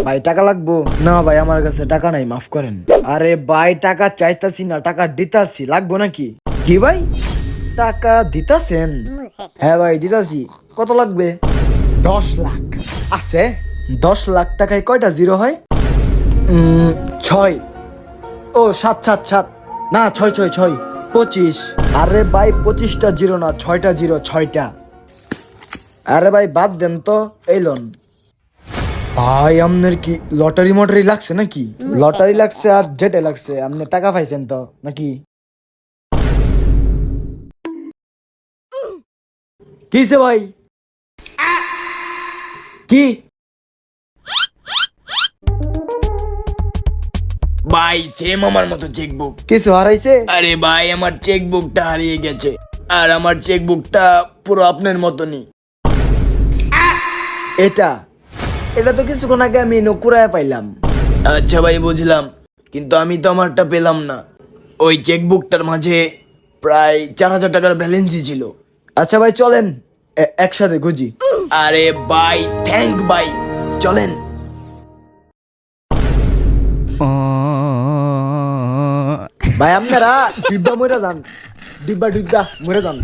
ভাই টাকা লাগবো? না ভাই আমার কাছে টাকা নাই, মাফ করেন। আরে ভাই টাকা চাইতাছি না, টাকা দিতাছি, লাগবো নাকি? কি ভাই টাকা দিতাছেন? হ্যাঁ ভাই দিতাছি। কত লাগবে? 10 লাখ আছে। 10 লাখ টাকায় কয়টা জিরো হয়? 6। ও 7 7 7, না 6 6 6, 25। আরে ভাই 25টা জিরো না, 6টা জিরো, 6টা। আরে ভাই বাদ দেন তো, এই লোন। ভাই আপনার কি লটারি মটারি লাগছে নাকি? লটারি লাগছে আর যেটা লাগছে, আপনি টাকা পাইছেন তো নাকি? কিসে ভাই? কি ভাই সেম আমার মতো চেকবুক। কিছু হারাইছে? আরে ভাই আমার চেকবুকটা হারিয়ে গেছে, আর আমার চেকবুকটা পুরো আপনার মতনই। এটা এটা তো কিছুক্ষণ আগে আমি নকুরায় পাইলাম। আচ্ছা ভাই বুঝলাম, কিন্তু আমি তো আমারটা পেলাম না। ওই চেকবুকটার মাঝে প্রায় 4,000 টাকার ব্যালেন্সই ছিল। আচ্ছা ভাই চলেন একসাথে খুঁজি। আরে ভাই থ্যাংক ভাই, চলেন। ভাই আপনারা ডিব্বা মরে যান, ডিব্বা ডিব্বা মরে যান।